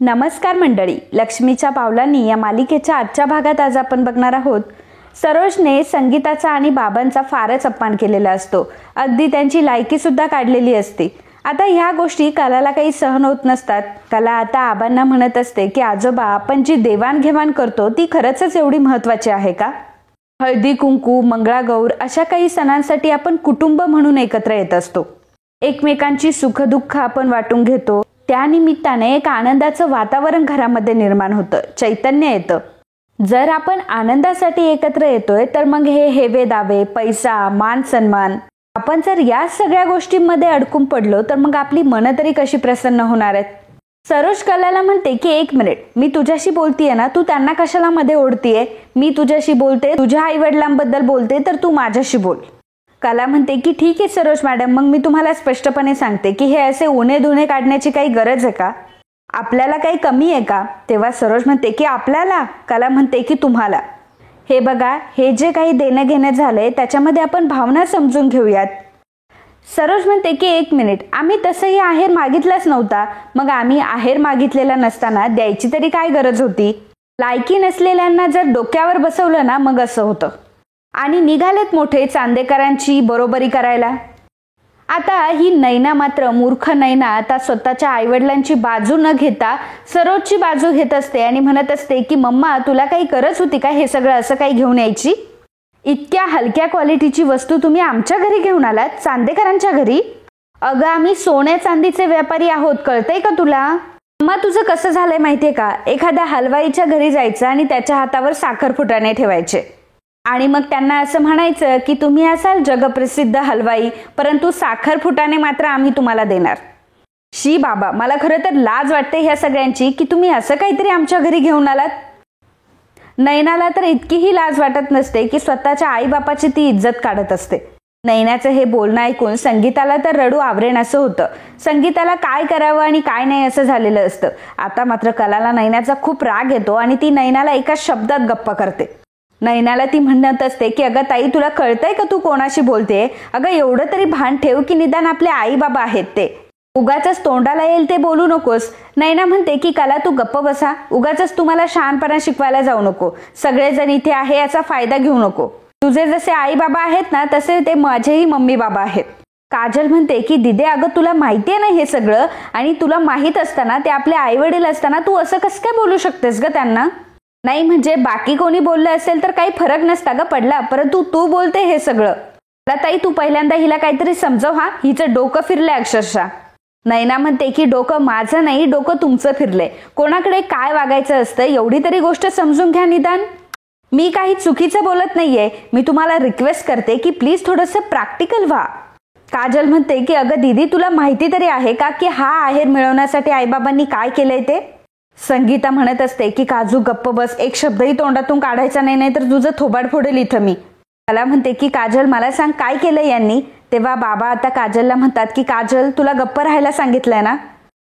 नमस्कार मंडळी, लक्ष्मीच्या पावलांनी या मालिकेच्या आजच्या भागात आज आपण बघणार आहोत. सरोजने संगीताचा आणि बाबांचा फारच अपमान केलेला असतो. अगदी त्यांची लायकी सुद्धा काढलेली असते. आता ह्या गोष्टी कलाला काही सहन होत नसतात. कला आता आबांना म्हणत असते की आजोबा, आपण जी देवाणघेवाण करतो ती खरंच एवढी महत्वाची आहे का? हळदी कुंकू, मंगळागौर अशा काही सणांसाठी आपण कुटुंब म्हणून एकत्र येत असतो. एकमेकांची सुखदुःख आपण वाटून घेतो. त्या निमित्ताने एक आनंदाचं वातावरण घरामध्ये निर्माण होतं, चैतन्य येतं. जर आपण आनंदासाठी एकत्र येतोय तर मग हे हेवे दावे, पैसा, मान सन्मान, आपण जर या सगळ्या गोष्टींमध्ये अडकून पडलो तर मग आपली मनं तरी कशी प्रसन्न होणार आहेत? सरोज कलाला म्हणते की एक मिनिट, मी तुझ्याशी बोलतीये ना, तू त्यांना कशाला मध्ये ओढतीये? मी तुझ्याशी बोलते, तुझ्या आई वडिलांबद्दल बोलते, तर तू माझ्याशी बोल. कला म्हणते की ठीक आहे सरोज मॅडम, मग मी तुम्हाला स्पष्टपणे सांगते की हे असे उणे धुणे काढण्याची काही गरज आहे का? आपल्याला काही कमी आहे का? तेव्हा सरोज म्हणते की आपल्याला. कला म्हणते की तुम्हाला. हे बघा, हे जे काही देणं घेणं झालंय त्याच्यामध्ये आपण भावना समजून घेऊयात. सरोज म्हणते की एक मिनिट, आम्ही तसंही आहेर मागितलाच नव्हता. मग आम्ही आहेर मागितलेला नसताना द्यायची तरी काय गरज होती? लायकी नसलेल्यांना जर डोक्यावर बसवलं ना, मग असं होतं. आणि निघालेत मोठे चांदेकरांची बरोबरी करायला. आता ही नैना मात्र, मूर्ख नैना, आता स्वतःच्या आईवडिलांची बाजू न घेता सरोजची बाजू घेत असते आणि म्हणत असते की मम्मा, तुला काही गरज होती का हे सगळं असं काही घेऊन यायची? इतक्या हलक्या क्वालिटीची वस्तू तुम्ही आमच्या घरी घेऊन आलात, चांदेकरांच्या घरी? अगं, आम्ही सोन्या चांदीचे व्यापारी आहोत, कळतंय का तुला? मम्मा, तुझं कसं झालंय माहितीये का? एखाद्या हलवाईच्या घरी जायचं आणि त्याच्या हातावर साखरपुटाने ठेवायचे आणि मग त्यांना असं म्हणायचं की तुम्ही असाल जगप्रसिद्ध हलवाई, परंतु साखरपुटाने मात्र आम्ही तुम्हाला देणार. शी बाबा, मला खरं तर लाज वाटते ह्या सगळ्यांची की तुम्ही असं काहीतरी आमच्या घरी घेऊन आलात. नैनाला तर इतकीही लाज वाटत नसते की स्वतःच्या आई बापाची ती इज्जत काढत असते. नैनाचं हे बोलणं ऐकून संगीताला तर रडू आवरेन असं होतं. संगीताला काय करावं आणि काय नाही असं झालेलं असतं. आता मात्र कलाला नैनाचा खूप राग येतो आणि ती नैनाला एका शब्दात गप्प करते. नैनाला ती म्हणत असते की अगं ताई, तुला कळतंय का तू कोणाशी बोलते? अगं, एवढं तरी भान ठेव की निदान आपले आई बाबा आहेत ते. उगाच तोंडाला येईल ते बोलू नकोस. नैना म्हणते की कला, तू गप्प बसा. उगाच तुम्हाला शहाणपणा शिकवायला जाऊ नको. सगळेजण इथे आहे याचा फायदा घेऊ नको. तुझे जसे आई बाबा आहेत ना, तसे ते माझेही मम्मी बाबा आहेत. काजल म्हणते की दिदे, अगं तुला माहितीये ना हे सगळं, आणि तुला माहित असताना ते आपले आई वडील असताना तू असं कसं काय बोलू शकतेस ग त्यांना? नाही म्हणजे बाकी कोणी बोललं असेल तर काही फरक नसता ग पडला, परंतु तू बोलते हे सगळं. ताई, तू पहिल्यांदा हिला काहीतरी समजव. हा, हिचं डोकं फिरलंय अक्षरशः. नैना म्हणते की डोकं माझं नाही, डोकं तुमचं फिरलंय. कोणाकडे काय वागायचं असतं एवढी तरी गोष्ट समजून घ्या निदान. मी काही चुकीचं बोलत नाहीये. मी तुम्हाला रिक्वेस्ट करते की प्लीज थोडंसं प्रॅक्टिकल व्हा. काजल म्हणते की अगं दीदी, तुला माहिती तरी आहे का की हा आहेर मिळवण्यासाठी आईबाबांनी काय केलंय ते? संगीता म्हणत असते की काजू गप्प बस, एक शब्दही तोंडातून काढायचा नाही, नाही तर तुझं थोबाड फोडेल इथं मी. मला म्हणते की काजल, मला सांग काय केलंय यांनी? तेव्हा बाबा आता काजलला म्हणतात की काजल, तुला गप्प राहायला सांगितलंय ना?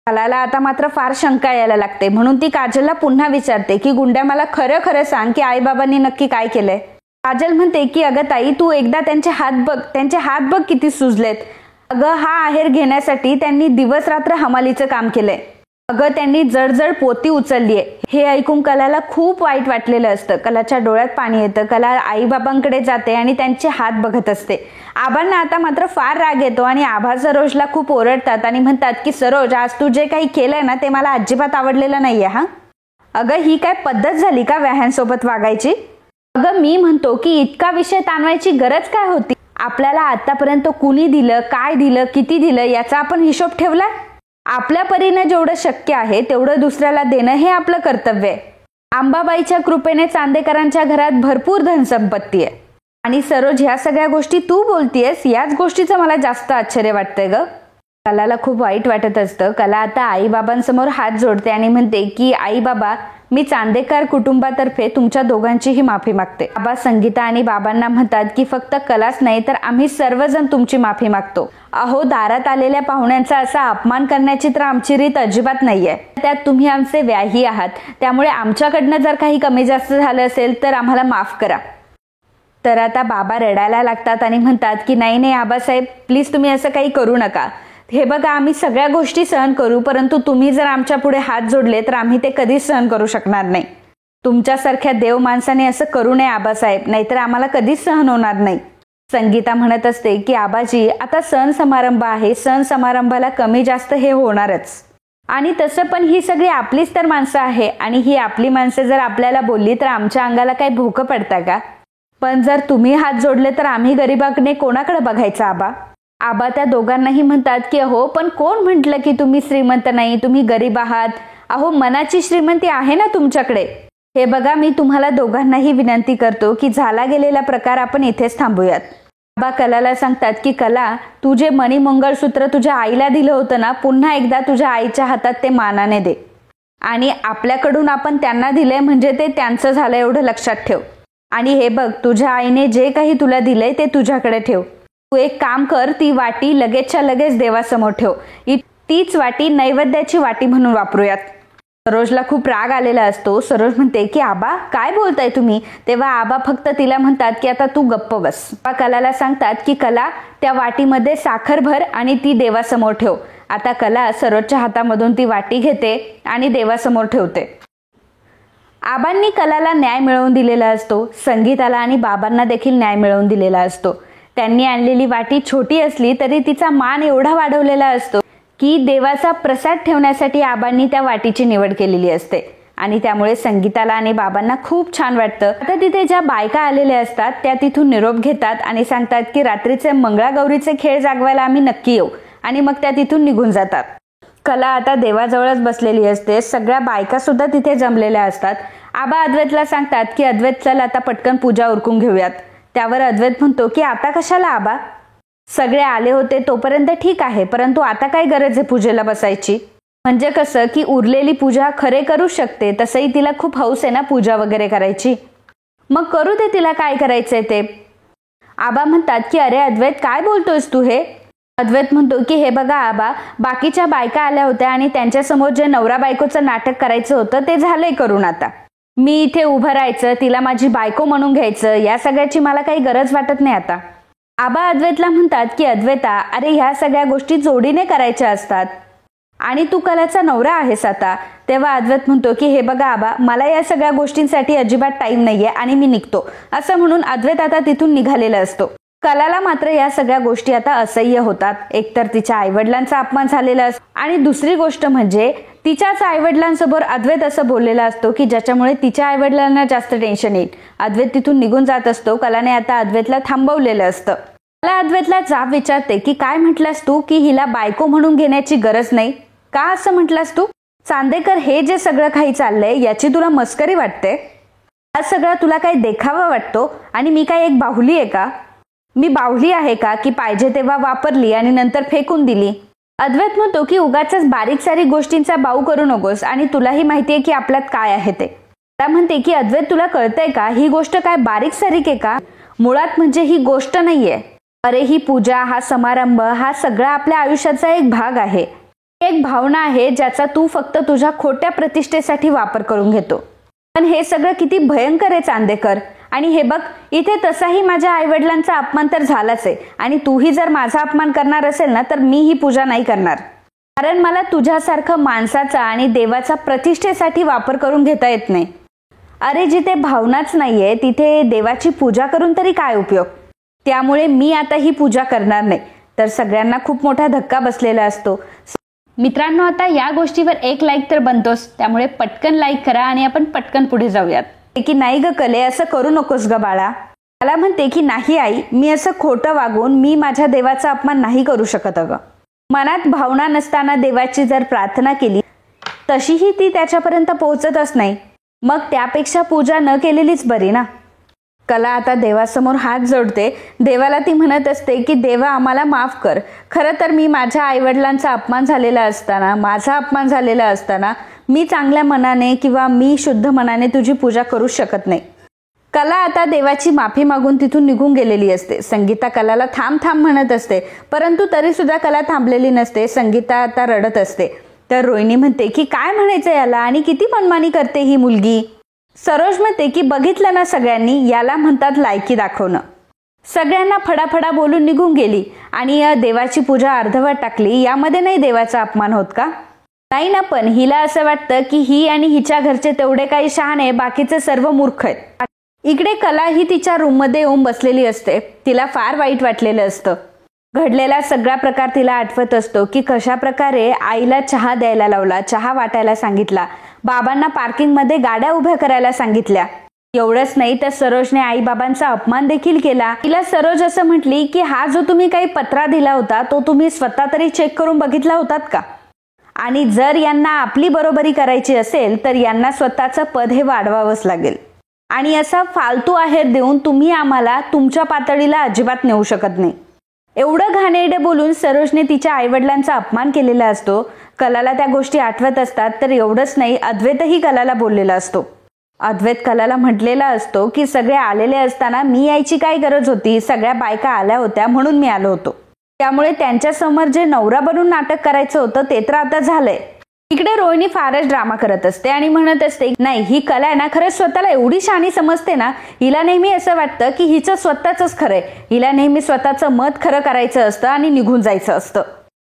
कलाला आता मात्र फार शंका यायला लागते, म्हणून ती काजलला पुन्हा विचारते की गुंड्या, मला खरं खरं सांग की आईबाबांनी नक्की काय केलंय? काजल म्हणते की अगं ताई, तू एकदा त्यांचे हात बघ, त्यांचे हात बघ किती सुजलेत. अगं, हा आहेर घेण्यासाठी त्यांनी दिवस रात्र हमालीचं काम केलंय. अगं, त्यांनी जडजड पोती उचललीये. हे ऐकून कलाला खूप वाईट वाटलेलं असतं. कलाच्या डोळ्यात पाणी येतं. कला आईबाबांकडे जाते आणि त्यांचे हात बघत असते. आबांना आता मात्र फार राग येतो आणि आभा सरोजला खूप ओरडतात आणि म्हणतात की सरोज, आज तू जे काही केलंय ना ते मला अजिबात आवडलेलं नाहीये. हा, अगं, ही काय पद्धत झाली का व्याह्यांसोबत वागायची? अगं, मी म्हणतो की इतका विषय ताणवायची गरज काय होती? आपल्याला आतापर्यंत कुणी दिलं, काय दिलं, किती दिलं याचा आपण हिशोब ठेवला. आपल्या परीने जेवढं शक्य आहे तेवढं दुसऱ्याला देणं हे आपलं कर्तव्य आहे. अंबाबाईच्या कृपेने चांदेकरांच्या घरात भरपूर धनसंपत्ती आहे. आणि सरोज, ह्या सगळ्या गोष्टी तू बोलतीयस, याच गोष्टीचं मला जास्त आश्चर्य वाटतंय ग. कलाला खूप वाईट वाटत असतं. कला आता आईबाबांसमोर हात जोडते आणि म्हणते की आई बाबा, मी चांदेकर कुटुंबातर्फे तुमच्या दोघांचीही माफी मागते. बाबा संगीता आणि बाबांना म्हणतात की फक्त कलाच नाही तर आम्ही सर्वजण तुमची माफी मागतो. अहो, दारात आलेल्या पाहुण्यांचा असा अपमान करण्याची तर आमची रीत अजिबात नाहीये. त्यात तुम्ही आमचे व्याही आहात, त्यामुळे आमच्याकडनं जर काही कमी जास्त झालं असेल तर आम्हाला माफ करा. तर आता बाबा रडायला लागतात आणि म्हणतात की नाही नाही आबासाहेब, प्लीज तुम्ही असं काही करू नका. हे बघा, आम्ही सगळ्या गोष्टी सहन करू, परंतु तुम्ही जर आमच्या पुढे हात जोडले तर आम्ही ते कधीच सहन करू शकणार नाही. तुमच्यासारख्या देव माणसाने असं करू नये आबासाहेब, नाहीतर आम्हाला कधीच सहन होणार नाही. संगीता म्हणत असते की आबाजी, आता सण समारंभ आहे, सण समारंभाला कमी जास्त हे होणारच. आणि तसं पण ही सगळी आपलीच तर माणसं आहे, आणि ही आपली माणसं जर आपल्याला बोलली तर आमच्या अंगाला काही भोकं पडतं का? पण जर तुम्ही हात जोडले तर आम्ही गरिबाकडे कोणाकडे बघायचं आबा? आबा त्या दोघांनाही म्हणतात की अहो, पण कोण म्हटलं की तुम्ही श्रीमंत नाही, तुम्ही गरीब आहात? अहो, मनाची श्रीमंती आहे ना तुमच्याकडे. हे बघा, मी तुम्हाला दोघांनाही विनंती करतो की झाला गेलेला प्रकार आपण इथेच थांबूयात. आबा कलाला सांगतात की कला, तू जे मणी मंगळसूत्र तुझ्या आईला दिलं होतं ना, पुन्हा एकदा तुझ्या आईच्या हातात ते मानाने दे. आणि आपल्याकडून आपण त्यांना दिलंय म्हणजे ते त्यांचं झालं एवढं लक्षात ठेव. आणि हे बघ, तुझ्या आईने जे काही तुला दिलंय ते तुझ्याकडे ठेव. तू एक काम कर, ती वाटी लगेचच्या लगेच देवासमोर ठेव. तीच वाटी नैवेद्याची वाटी म्हणून वापरूयात. सरोजला खूप राग आलेला असतो. सरोज म्हणते की आबा, काय बोलताय तुम्ही? तेव्हा आबा फक्त तिला म्हणतात की आता तू गप्प बस. आबा कलाला सांगतात की कला, त्या वाटीमध्ये साखर भर आणि ती देवासमोर ठेव. आता कला सरोजच्या हातामधून ती वाटी घेते आणि देवासमोर ठेवते. आबांनी कलाला न्याय मिळवून दिलेला असतो. संगीताला आणि बाबांना देखील न्याय मिळवून दिलेला असतो. त्यांनी आणलेली वाटी छोटी असली तरी तिचा मान एवढा वाढवलेला असतो की देवाचा प्रसाद ठेवण्यासाठी आबांनी त्या वाटीची निवड केलेली असते. आणि त्यामुळे संगीताला आणि बाबांना खूप छान वाटतं. आता तिथे ज्या बायका आलेल्या असतात त्या तिथून निरोप घेतात आणि सांगतात की रात्रीचे मंगळागौरीचे खेळ जागवायला आम्ही नक्की येऊ. आणि मग त्या तिथून निघून जातात. कला आता देवाजवळच बसलेली असते. सगळ्या बायका सुद्धा तिथे जमलेल्या असतात. आबा अद्वैतला सांगतात की अद्वैत, चल आता पटकन पूजा उरकून घेऊयात. त्यावर अद्वैत म्हणतो की आता कशाला आबा? सगळे आले होते तोपर्यंत ठीक आहे, परंतु आता काय गरज आहे पूजेला बसायची? म्हणजे कसं की उरलेली पूजा खरे करू शकते, तसंही तिला खूप हौस आहे ना पूजा वगैरे करायची. मग करू दे तिला काय करायचंय ते. आबा म्हणतात की अरे अद्वैत, काय बोलतोयस तू हे? अद्वैत म्हणतो की हे बघा आबा, बाकीच्या बायका आल्या होत्या आणि त्यांच्यासमोर जे नवरा बायकोचं नाटक करायचं होतं ते झालंय करून. आता मी इथे उभं राहायचं, तिला माझी बायको म्हणून घ्यायचं, या सगळ्याची मला काही गरज वाटत नाही आता. आबा अद्वैतला म्हणतात की अद्वैता, अरे ह्या सगळ्या गोष्टी जोडीने करायच्या असतात आणि तू कलाचा नवरा आहेस आता. तेव्हा अद्वैत म्हणतो की हे बघा आबा, मला या सगळ्या गोष्टींसाठी अजिबात टाइम नाहीये आणि मी निघतो. असं म्हणून अद्वैत आता तिथून निघालेला असतो. कलाला मात्र या सगळ्या गोष्टी आता असह्य होतात. एकतर तिच्या आईवडिलांचा अपमान झालेला असतो आणि दुसरी गोष्ट म्हणजे तिच्याच आईवडिलांसमोर अद्वैत असं बोललेला असतो की ज्याच्यामुळे तिच्या आईवडिलांना जास्त टेन्शन येईल. अद्वैत तिथून निघून जात असतो. कलाने आता अद्वैतला थांबवलेलं असतं. कला अद्वैतला जाब विचारते की काय म्हटलास तू की हिला बायको म्हणून घेण्याची गरज नाही? का असं म्हटलास तू? चांदेकर, हे जे सगळं काही चाललंय याची तुला मस्करी वाटते? हा सगळा तुला काही देखावा वाटतो? आणि मी काय एक बाहुली आहे का? मी बाहुली आहे का की पाहिजे तेव्हा वापरली आणि नंतर फेकून दिली? अद्वैत म्हणतो की उगाच बारीक सारीक गोष्टींचा बाऊ करू नकोस आणि तुलाही माहितीये की आपल्यात काय आहे ते. त्या म्हणते की अद्वैत, तुला कळतंय का ही गोष्ट काय बारीक सारीक आहे का? मुळात म्हणजे ही गोष्ट नाहीये. अरे ही पूजा, हा समारंभ, हा सगळा आपल्या आयुष्याचा एक भाग आहे. एक भावना आहे ज्याचा तू फक्त तुझ्या खोट्या प्रतिष्ठेसाठी वापर करून घेतो. पण हे सगळं किती भयंकर आहे चांदेकर. आणि हे बघ, इथे तसाही माझ्या आईवडिलांचा अपमान तर झालाच आहे आणि तूही जर माझा अपमान करणार असेल ना तर मी ही पूजा नाही करणार. कारण मला तुझ्यासारखं माणसाचा आणि देवाचा प्रतिष्ठेसाठी वापर करून घेता येत नाही. अरे जिथे भावनाच नाहीये तिथे देवाची पूजा करून तरी काय उपयोग? त्यामुळे मी आता ही पूजा करणार नाही. तर सगळ्यांना खूप मोठा धक्का बसलेला असतो. मित्रांनो, आता या गोष्टीवर एक लाईक तर बनतोच, त्यामुळे पटकन लाईक करा आणि आपण पटकन पुढे जाऊयात. की नाही ग कले, असं करू नकोस ग बाळा. मला म्हणते की नाही आई, मी असं खोटं वागून मी माझ्या देवाचा अपमान नाही करू शकत. अगं मनात भावना नसताना देवाची जर प्रार्थना केली तशीही ती त्याच्यापर्यंत पोहोचतच नाही. मग त्यापेक्षा पूजा न केलेलीच बरी ना. कला आता देवासमोर हात जोडते. देवाला ती म्हणत असते की देवा, आम्हाला माफ कर. खरं तर मी माझ्या आईवडिलांचा अपमान झालेला असताना, माझा अपमान झालेला असताना मी चांगल्या मनाने किंवा मी शुद्ध मनाने तुझी पूजा करू शकत नाही. कला आता देवाची माफी मागून तिथून निघून गेलेली असते. संगीता कलाला थांब थांब म्हणत असते, परंतु तरी सुद्धा कला थांबलेली नसते. संगीता आता रडत असते. तर रोहिणी म्हणते की काय म्हणायचं याला आणि किती मनमानी करते ही मुलगी. सरोज म्हणते की बघितलं ना सगळ्यांनी, याला म्हणतात लायकी दाखवणं. सगळ्यांना फडाफडा बोलून निघून गेली आणि देवाची पूजा अर्धवट टाकली. यामध्ये नाही देवाचा अपमान होत का? नाही ना, पण हिला असं वाटतं की ही आणि हिच्या घरचे तेवढे काही शहाणे, बाकीचे सर्व मूर्ख आहेत. इकडे कला ही तिच्या रूममध्ये येऊन बसलेली असते. तिला फार वाईट वाटलेलं असतं. घडलेला सगळा प्रकार तिला आठवत असतो की कशा प्रकारे आईला चहा द्यायला लावला, चहा वाटायला सांगितला, बाबांना पार्किंगमध्ये गाड्या उभ्या करायला सांगितल्या. एवढंच नाही तर सरोजने आई बाबांचा अपमान देखील केला. तिला सरोज असं म्हटली की हा जो तुम्ही काही पत्रा दिला होता तो तुम्ही स्वतः तरी चेक करून बघितला होतात का? आणि जर यांना आपली बरोबरी करायची असेल तर यांना स्वतःचं पद हे वाढवावंच लागेल. आणि असा फालतू आहेर देऊन तुम्ही आम्हाला तुमच्या पातळीला अजिबात नेऊ शकत नाही. एवढं घाणेरडे बोलून सरोजने तिच्या आईवडिलांचा अपमान केलेला असतो. कलाला त्या गोष्टी आठवत असतात. तर एवढंच नाही, अद्वैतही कलाला बोललेला असतो. अद्वैत कलाला म्हटलेला असतो की सगळे आलेले असताना मी यायची काय गरज होती, सगळ्या बायका आल्या होत्या म्हणून मी आलो होतो. त्यामुळे त्यांच्या समोर जे नवरा बनून नाटक करायचं होतं ते तर आता झालंय. इकडे रोहिणी फारच ड्रामा करत असते आणि म्हणत असते, नाही ही कला आहे ना, खरंच स्वतःला एवढी शहाणी समजते ना. हिला नेहमी असं वाटतं की हिचं स्वतःच खरंय. हिला नेहमी स्वतःचं मत खरं करायचं असतं आणि निघून जायचं असतं.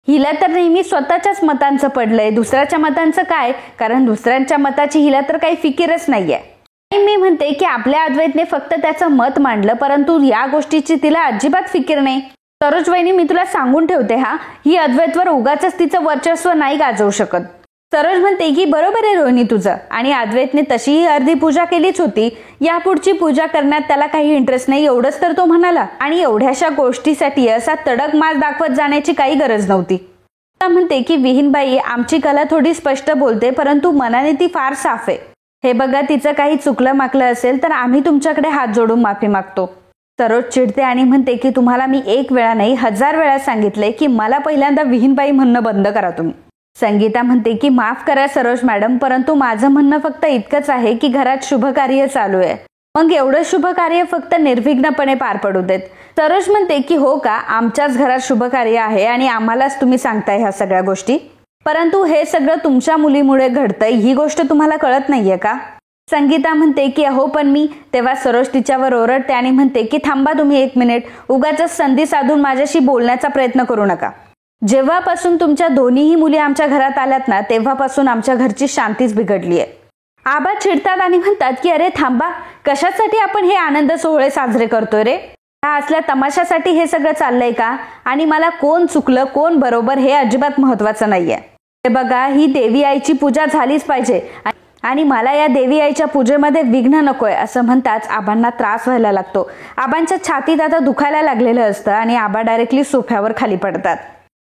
हिला तर नेहमी स्वतःच्याच मतांचं पडलंय, दुसऱ्याच्या मतांचं काय, कारण दुसऱ्यांच्या मताची हिला तर काही फिकीरच नाहीये. मी म्हणते की आपल्या अद्वैतने फक्त त्याचं मत मांडलं, परंतु या गोष्टीची तिला अजिबात फिकीर नाही. सरोज वहिनी, मी तुला सांगून ठेवते हा, ही अद्वैतवर उगाच तिचं वर्चस्व नाही गाजवू शकत. सरोज म्हणते की बरोबर आहे रोहिणी तुझं, आणि अद्वैतने तशीही अर्धी पूजा केलीच होती. यापुढची पूजा करण्यात त्याला काही इंटरेस्ट नाही एवढंच तर तो म्हणाला. आणि एवढ्याशा गोष्टीसाठी असा तडक मास दाखवत जाण्याची काही गरज नव्हती. म्हणते की विहीनबाई, आमची कला थोडी स्पष्ट बोलते परंतु मनाने ती फार साफ आहे. हे बघा, तिचं काही चुकलं माकलं असेल तर आम्ही तुमच्याकडे हात जोडून माफी मागतो. सरोज चिडते आणि म्हणते की तुम्हाला मी एक वेळा नाही 1000 वेळा सांगितले की मला पहिल्यांदा विहीनबाई म्हणणं बंद करा तुम्ही. संगीता म्हणते की माफ करा सरोज मॅडम, परंतु माझं म्हणणं फक्त इतकंच आहे की घरात शुभ कार्य चालू आहे, मग एवढं शुभ कार्य फक्त निर्विघ्नपणे पार पडू देत. सरोज म्हणते की हो का, आमच्याच घरात शुभ कार्य आहे आणि आम्हालाच तुम्ही सांगताय ह्या सगळ्या गोष्टी, परंतु हे सगळं तुमच्या मुलीमुळे घडतंय ही गोष्ट तुम्हाला कळत नाहीये का? संगीता म्हणते की अहो पण मी. तेव्हा सरोज तिच्यावर ओरडते आणि म्हणते की थांबा तुम्ही 1 मिनिट, उगाच संधी साधून माझ्याशी बोलण्याचा प्रयत्न करू नका. जेव्हापासून तुमच्या दोन्हीही मुली आमच्या घरात आल्यात ना, तेव्हापासून आमच्या घरची शांतीच बिघडली आहे. आबा चिडतात आणि म्हणतात की अरे थांबा, कशासाठी आपण हे आनंद सोहळे साजरे करतोय रे? हा असल्या तमाशासाठी हे सगळं चाललंय का? आणि मला कोण चुकलं कोण बरोबर हे अजिबात महत्वाचं नाहीये. हे बघा, ही देवी आईची पूजा झालीच पाहिजे आणि मला या देवी आईच्या पूजेमध्ये विघ्न नकोय असं म्हणताच आबांना त्रास व्हायला लागतो. आबांच्या छातीत आता दुखायला लागलेलं असतं आणि आबा डायरेक्टली सोफ्यावर खाली पडतात.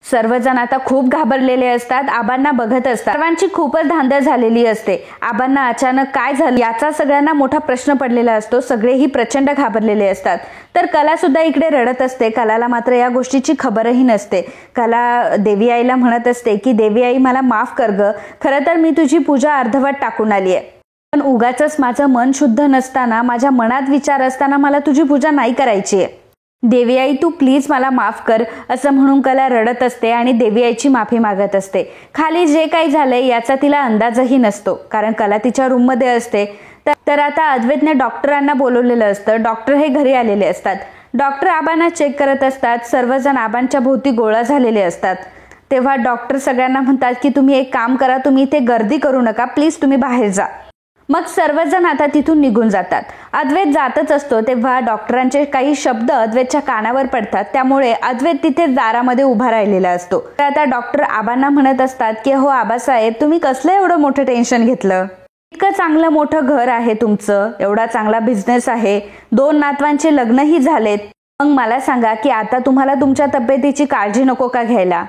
सर्वजण आता खूप घाबरलेले असतात, आबांना बघत असतात. सर्वांची खूपच धांदळ झालेली असते. आबांना अचानक काय झालं याचा सगळ्यांना मोठा प्रश्न पडलेला असतो. सगळेही प्रचंड घाबरलेले असतात. तर कला सुद्धा इकडे रडत असते. कलाला मात्र या गोष्टीची खबरही नसते. कला देवी आईला म्हणत असते की देवी आई मला माफ कर ग, खरं तर मी तुझी पूजा अर्धवट टाकून आली आहे, पण उगाच माझं मन शुद्ध नसताना, माझ्या मनात विचार असताना मला तुझी पूजा नाही करायची आहे. देवी आई तू प्लीज मला माफ कर असं म्हणून कला रडत असते आणि देवी आईची माफी मागत असते. खाली जे काही झालंय याचा तिला अंदाजही नसतो, कारण कला तिच्या रूममध्ये असते. तर आता अद्वैतने डॉक्टरांना बोलवलेलं असतं. डॉक्टर हे घरी आलेले असतात. डॉक्टर आबांना चेक करत असतात. सर्वजण आबांच्या भोवती गोळा झालेले असतात. तेव्हा डॉक्टर सगळ्यांना म्हणतात की तुम्ही एक काम करा, तुम्ही इथे गर्दी करू नका, प्लीज तुम्ही बाहेर जा. मग सर्वजण आता तिथून निघून जातात. अद्वैत जातच असतो तेव्हा डॉक्टरांचे काही शब्द अद्वैतच्या कानावर पडतात. त्यामुळे अद्वैत तिथे दारामध्ये उभा राहिलेला असतो. तर आता डॉक्टर आबांना म्हणत असतात की हो आबासाहेब, तुम्ही कसलं एवढं मोठं टेन्शन घेतलं? इतकं चांगलं मोठं घर आहे तुमचं, एवढा चांगला बिझनेस आहे, 2 नातवांचे लग्नही झालेत, मग मला सांगा की आता तुम्हाला तुमच्या तब्येतीची काळजी नको का घ्यायला?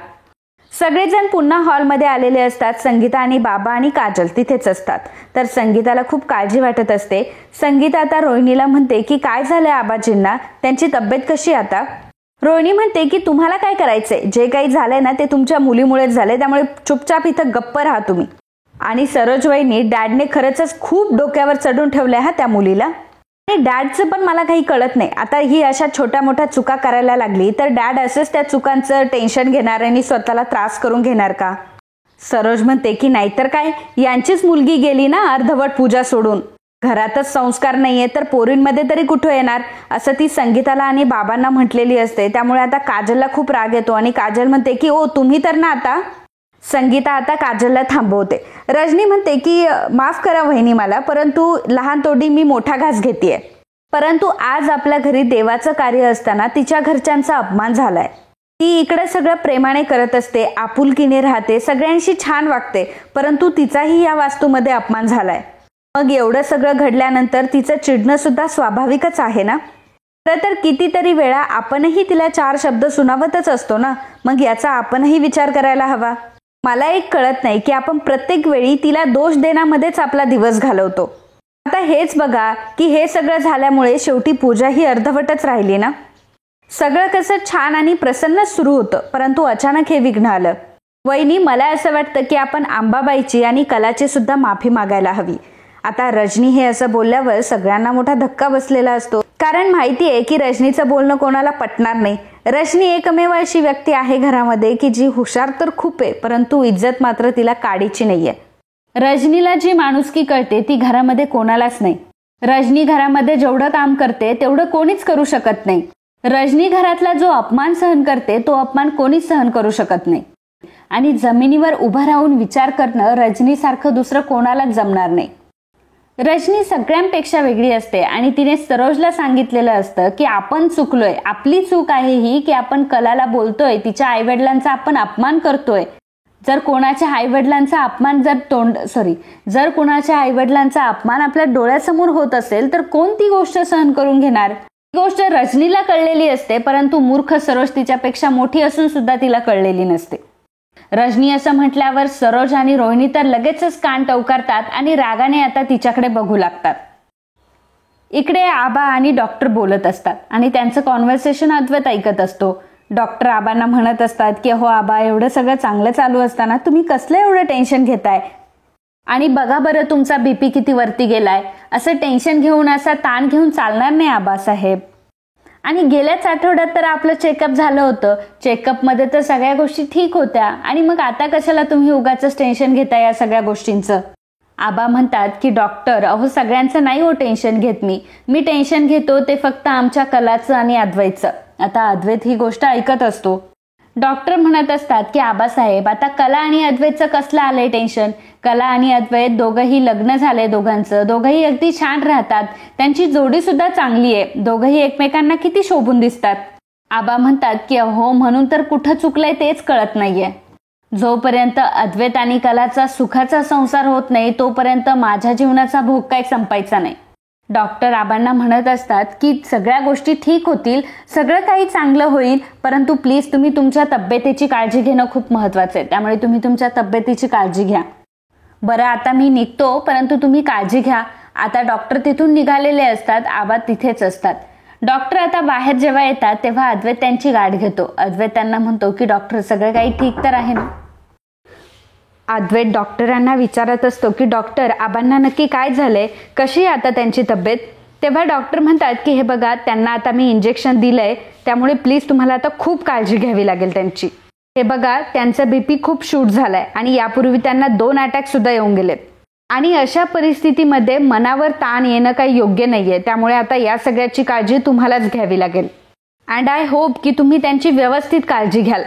सगळेजण पुन्हा हॉलमध्ये आलेले असतात. संगीता आणि बाबा आणि काजल तिथेच असतात. तर संगीताला खूप काळजी वाटत असते. संगीता आता रोहिणीला म्हणते की काय झालंय आबाजींना, त्यांची तब्येत कशी आता? रोहिणी म्हणते की तुम्हाला काय करायचंय, जे काही झालंय ना ते तुमच्या मुलीमुळेच झालंय, त्यामुळे चुपचाप इथं गप्प राहा तुम्ही. आणि सरोज वहिनी, डॅडने खरंच खूप डोक्यावर चढून ठेवलंय हा त्या मुलीला. आणि डॅडचं पण मला काही कळत नाही, आता ही अशा छोट्या मोठ्या चुका करायला लागली तर डॅड असंच त्या चुकांचं टेन्शन घेणार आणि स्वतःला त्रास करून घेणार का? सरोज म्हणते की नाहीतर काय, यांचीच मुलगी गेली ना अर्धवट पूजा सोडून. घरातच संस्कार नाहीये तर पोरींमध्ये तरी कुठं येणार, असं ती संगीताला आणि बाबांना म्हटलेली असते. त्यामुळे आता काजलला खूप राग येतो आणि काजल म्हणते की ओ तुम्ही तर ना आता. संगीता आता काजलला थांबवते. रजनी म्हणते की माफ करा वहिनी मला, परंतु लहान तोडी मी मोठा घास घेतेय. परंतु आज आपल्या घरी देवाचं कार्य असताना तिच्या घरच्यांचा अपमान झालाय. ती इकडे सगळं प्रेमाने करत असते, आपुलकीने राहते, सगळ्यांशी छान वागते, परंतु तिचाही या वास्तूमध्ये अपमान झालाय. मग एवढं सगळं घडल्यानंतर तिचं चिडणं सुद्धा स्वाभाविकच आहे ना. तर कितीतरी वेळा आपणही तिला 4 शब्द सुनावतच असतो ना, मग याचा आपणही विचार करायला हवा. मला एक कळत नाही की आपण प्रत्येक वेळी तिला दोष देण्यामध्येच आपला दिवस घालवतो. आता हेच बघा की हे सगळं झाल्यामुळे शेवटी पूजा ही अर्धवटच राहिली ना. सगळं कसं छान आणि प्रसन्नच सुरू होतं, परंतु अचानक हे विघ्न आलं. वहिनी मला असं वाटतं की आपण अंबाबाईची आणि कलाची सुद्धा माफी मागायला हवी. आता रजनी हे असं बोलल्यावर सगळ्यांना मोठा धक्का बसलेला असतो, कारण माहिती आहे की रजनीचं बोलणं कोणाला पटणार नाही. रजनी एकमेव अशी व्यक्ती आहे घरामध्ये की जी हुशार तर खूप आहे, परंतु इज्जत मात्र तिला काडीची नाहीये. रजनीला जी माणुसकी कळते ती घरामध्ये कोणालाच नाही. रजनी घरामध्ये जेवढं काम करते तेवढं कोणीच करू शकत नाही. रजनी घरातला जो अपमान सहन करते तो अपमान कोणीच सहन करू शकत नाही. आणि जमिनीवर उभं राहून विचार करणं रजनीसारखं दुसरं कोणालाच जमणार नाही. रजनी सगळ्यांपेक्षा वेगळी असते आणि तिने सरोजला सांगितलेलं असतं की आपण चुकलोय, आपली चूक आहे ही की आपण कलाला बोलतोय, तिच्या आईवडिलांचा आपण अपमान करतोय. जर कोणाच्या आईवडिलांचा अपमान जर कोणाच्या आईवडिलांचा अपमान आपल्या डोळ्यासमोर होत असेल तर कोण ती गोष्ट सहन करून घेणार. ही गोष्ट रजनीला कळलेली असते, परंतु मूर्ख सरोज तिच्यापेक्षा मोठी असून सुद्धा तिला कळलेली नसते. रजनी असं म्हटल्यावर सरोज आणि रोहिणी तर लगेचच कान टवकारतात आणि रागाने आता तिच्याकडे बघू लागतात. इकडे आबा आणि डॉक्टर बोलत असतात आणि त्यांचं कॉन्व्हर्सेशन अद्वैत ऐकत असतो. डॉक्टर आबांना म्हणत असतात की हो आबा, एवढं सगळं चांगलं चालू असताना तुम्ही कसलं एवढं टेन्शन घेताय, आणि बघा बरं तुमचा बीपी किती वरती गेलाय. असं टेन्शन घेऊन, असा ताण घेऊन चालणार नाही आबासाहेब. आणि गेल्याच आठवड्यात तर आपलं चेकअप झालं होतं, चेकअपमध्ये तर सगळ्या गोष्टी ठीक होत्या, आणि मग आता कशाला तुम्ही उगाचच टेन्शन घेता या सगळ्या गोष्टींचं. आबा म्हणतात की डॉक्टर अहो सगळ्यांचं नाही हो टेन्शन घेत मी टेन्शन घेतो ते फक्त आमच्या कलाचं आणि अद्वैतचं. आता अद्वैत ही गोष्ट ऐकत असतो. डॉक्टर म्हणत असतात की आबासाहेब आता कला आणि अद्वैतचं कसलं आलंय टेन्शन. कला आणि अद्वैत दोघंही लग्न झाले दोघांचं, दोघंही अगदी छान राहतात, त्यांची जोडी सुद्धा चांगली आहे, दोघंही एकमेकांना किती शोभून दिसतात. आबा म्हणतात की अहो म्हणून तर कुठं चुकलंय तेच कळत नाहीये. जोपर्यंत अद्वैत आणि कलाचा सुखाचा संसार होत नाही तोपर्यंत माझ्या जीवनाचा भोग काही संपायचा नाही. डॉक्टर आबांना म्हणत असतात की सगळ्या गोष्टी ठीक होतील, सगळं काही चांगलं होईल, परंतु प्लीज तुम्ही तुमच्या तब्येतीची काळजी घेणं खूप महत्वाचं आहे, त्यामुळे तुम्ही तुमच्या तब्येतीची काळजी घ्या. बरं आता मी निघतो, परंतु तुम्ही काळजी घ्या. आता डॉक्टर तिथून निघालेले असतात, आबा तिथेच असतात. डॉक्टर आता बाहेर जेव्हा येतात तेव्हा अद्वैत त्यांची गाठ घेतो. अद्वैत त्यांना म्हणतो की डॉक्टर सगळं काही ठीक तर आहे ना. अद्वैत डॉक्टरांना विचारत असतो की डॉक्टर आबांना नक्की काय झालंय, कशी आहे आता त्यांची तब्येत. तेव्हा डॉक्टर म्हणतात की हे बघा त्यांना आता मी इंजेक्शन दिलंय, त्यामुळे प्लीज तुम्हाला आता खूप काळजी घ्यावी लागेल त्यांची. हे बघा त्यांचा बीपी खूप शूट झालाय आणि यापूर्वी त्यांना 2 अटॅक सुद्धा येऊन गेलेत, आणि अशा परिस्थितीमध्ये मनावर ताण येणं काही योग्य नाहीये, त्यामुळे आता या सगळ्याची काळजी तुम्हालाच घ्यावी लागेल. अँड आय होप की तुम्ही त्यांची व्यवस्थित काळजी घ्याल,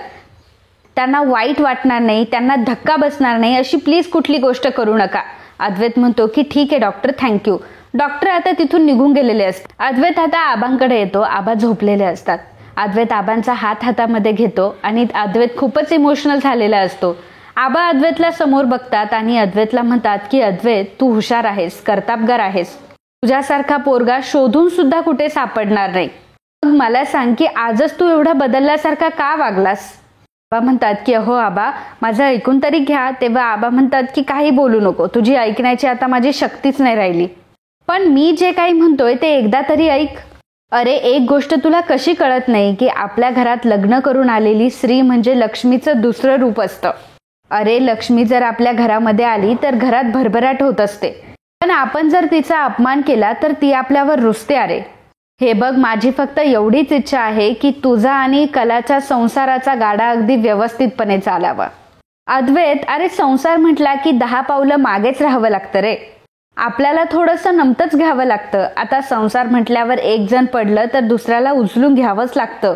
त्यांना वाईट वाटणार नाही, त्यांना धक्का बसणार नाही, अशी प्लीज कुठली गोष्ट करू नका. अद्वैत म्हणतो की ठीक आहे डॉक्टर, थँक्यू. डॉक्टर आता तिथून निघून गेलेले असतात. अद्वैत आता आबांकडे येतो. आबा झोपलेले असतात. अद्वैत आबांचा हात हातामध्ये घेतो आणि अद्वैत खूपच इमोशनल झालेला असतो. आबा अद्वैतला समोर बघतात आणि अद्वैतला म्हणतात की अद्वैत तू हुशार आहेस, कर्तबगार आहेस, तुझ्यासारखा पोरगा शोधून सुद्धा कुठे सापडणार नाही. मग मला सांग की आजच तू एवढा बदलल्यासारखा का वागलास. आबा म्हणतात की अहो आबा माझं ऐकून तरी घ्या. तेव्हा आबा म्हणतात की काही बोलू नको, तुझी ऐकण्याची आता माझी शक्तीच नाही राहिली, पण मी जे काही म्हणतोय ते एकदा तरी ऐक. अरे एक गोष्ट तुला कशी कळत नाही की आपल्या घरात लग्न करून आलेली स्त्री म्हणजे लक्ष्मीचं दुसरं रूप असतं. अरे लक्ष्मी जर आपल्या घरामध्ये आली तर घरात भरभराट होत असते, पण आपण जर तिचा अपमान केला तर ती आपल्यावर रुसते. अरे हे बघ माझी फक्त एवढीच इच्छा आहे की तुझा आणि कलाच्या संसाराचा गाडा अगदी व्यवस्थितपणे चालावा. अद्वैत अरे संसार म्हटला की 10 पावलं मागेच राहावं लागतं रे. आपल्याला थोडंसं नमतच घ्यावं लागतं. आता संसार म्हटल्यावर एक जण पडलं तर दुसऱ्याला उचलून घ्यावंच लागतं.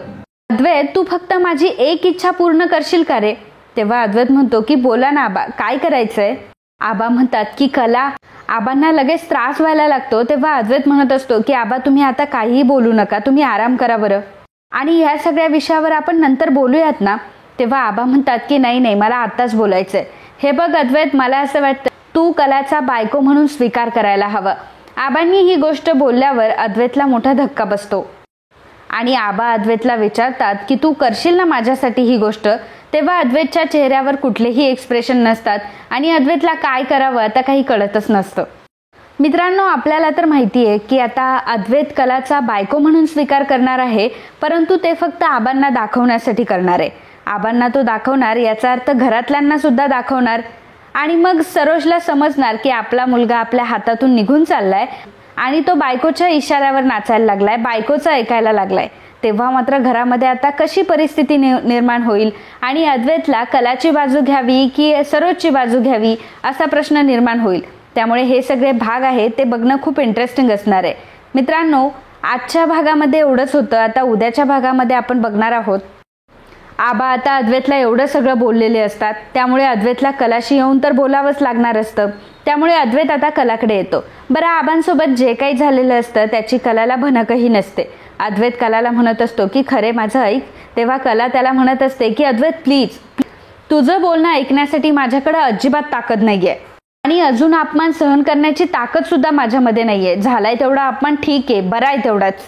अद्वैत, तू फक्त माझी एक इच्छा पूर्ण करशील का रे? तेव्हा अद्वैत म्हणतो की बोला ना आबा, काय करायचंय? आबा म्हणतात की कला. आबांना लगेच त्रास व्हायला लागतो. तेव्हा अद्वैत म्हणत असतो की आबा, तुम्ही आता काहीही बोलू नका, तुम्ही आराम करा बरं, आणि ह्या सगळ्या विषयावर आपण नंतर बोलूयात ना. तेव्हा आबा म्हणतात की नाही, मला आत्ताच बोलायचंय. हे बघ अद्वैत, मला असं वाटतं तू कलाचा बायको म्हणून स्वीकार करायला हवं. आबांनी ही गोष्ट बोलल्यावर अद्वैतला मोठा धक्का बसतो आणि आबा अद्वैतला विचारतात की तू करशील ना माझ्यासाठी ही गोष्ट? तेव्हा अद्वैतच्या चेहऱ्यावर कुठलेही एक्सप्रेशन नसतात आणि अद्वैतला काय करावं आता काही कळतच नसतं. मित्रांनो, आपल्याला तर माहिती आहे की आता अद्वैत कलाचा बायको म्हणून स्वीकार करणार आहे, परंतु ते फक्त आबांना दाखवण्यासाठी करणार आहे. आबांना तो दाखवणार याचा अर्थ घरातल्यांना सुद्धा दाखवणार, आणि मग सरोजला समजणार की आपला मुलगा आपल्या हातातून निघून चाललाय आणि तो बायकोच्या इशाऱ्यावर नाचायला लागलाय, बायकोचं ऐकायला लागलाय. तेव्हा मात्र घरामध्ये आता कशी परिस्थिती निर्माण होईल आणि अद्वैतला कलाची बाजू घ्यावी की सरोजची बाजू घ्यावी असा प्रश्न निर्माण होईल. त्यामुळे हे सगळे भाग आहेत ते बघणं खूप इंटरेस्टिंग असणार आहे. मित्रांनो, आजच्या भागामध्ये एवढंच होतं. आता उद्याच्या भागामध्ये आपण बघणार आहोत आबा आता अद्वैतला एवढं सगळं बोललेले असतात, त्यामुळे अद्वैतला कलाशी येऊन तर बोलावंच लागणार असतं. त्यामुळे अद्वैत आता कलाकडे येतो. बरं, आबांसोबत जे काही झालेलं असतं त्याची कलाला भनकही नसते. अद्वैत कलाला म्हणत असतो की खरे माझं ऐक. तेव्हा कला त्याला म्हणत असते की अद्वैत प्लीज, तुझं बोलणं ऐकण्यासाठी माझ्याकडे अजिबात ताकद नाहीये आणि अजून अपमान सहन करण्याची ताकद सुद्धा माझ्यामध्ये नाहीये. झालाय तेवढा अपमान ठीक आहे, बरा आहे तेवढाच.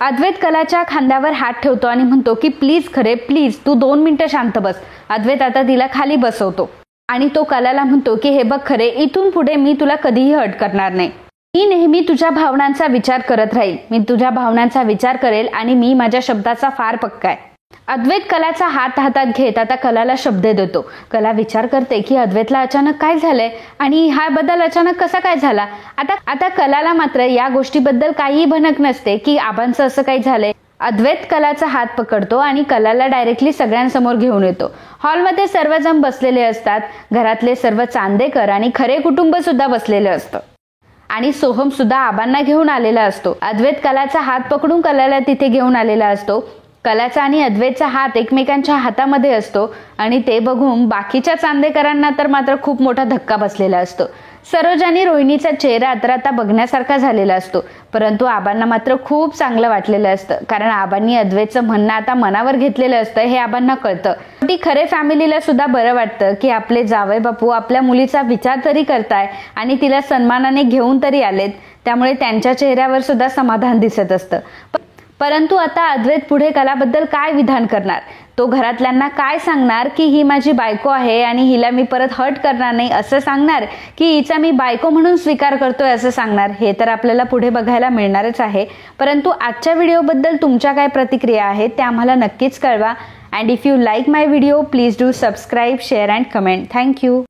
अद्वैत कलाच्या खांद्यावर हात ठेवतो आणि म्हणतो की प्लीज खरे, प्लीज तू 2 मिनिटं शांत बस. अद्वैत आता तिला खाली बसवतो आणि तो कलाला म्हणतो की हे बघ खरे, इथून पुढे मी तुला कधीही हर्ट करणार नाही. मी नेहमी तुझ्या भावनांचा विचार करत राहील. मी तुझ्या भावनांचा विचार करेल आणि मी माझ्या शब्दाचा फार पक्का आहे. अद्वैत कलाचा हात हातात घेत आता कलाला शब्द देतो. कला विचार करते की अद्वैतला अचानक काय झालंय आणि हा बदल अचानक कसा काय झाला. आता कलाला मात्र या गोष्टीबद्दल काहीही भनक नसते की आबांचं असं काही झालंय. अद्वैत कलाचा हात पकडतो आणि कलाला डायरेक्टली सगळ्यांसमोर घेऊन येतो. हॉलमध्ये सर्वजण बसलेले असतात. घरातले सर्व चांदेकर आणि खरे कुटुंब सुद्धा बसलेलं असतं आणि सोहम सुद्धा आबांना घेऊन आलेला असतो. अद्वैत कलाचा हात पकडून कलाला तिथे घेऊन आलेला असतो. कलाचा आणि अद्वैतचा हात एकमेकांच्या हातामध्ये असतो आणि ते बघून बाकीच्या चांदेकरांना तर मात्र खूप मोठा धक्का बसलेला असतो. सरोज आणि रोहिणीचा चेहरा तर आता बघण्यासारखा झालेला असतो, परंतु आबांना मात्र खूप चांगलं वाटलेलं असतं, कारण आबांनी अद्वैतचं म्हणणं आता मनावर घेतलेलं असतं हे आबांना कळतं. ती खरे फॅमिलीला सुद्धा बरं वाटतं की आपले जावई बापू आपल्या मुलीचा विचार तरी करताय आणि तिला सन्मानाने घेऊन तरी आलेत. त्यामुळे त्यांच्या चेहऱ्यावर सुद्धा समाधान दिसत असतं. परंतु आता अद्वैत पुढे कलाबद्दल काय विधान करणार, तो घरातल्यांना काय सांगणार की ही माझी बायको आहे आणि हिला मी परत हर्ट करणार नाही असं सांगणार, की हिचा मी बायको म्हणून स्वीकार करतोय असं सांगणार, हे तर आपल्याला पुढे बघायला मिळणारच आहे. परंतु आजच्या व्हिडिओबद्दल तुमच्या काय प्रतिक्रिया आहेत त्या आम्हाला नक्कीच कळवा. And if you like my video please do subscribe, share and comment. Thank you.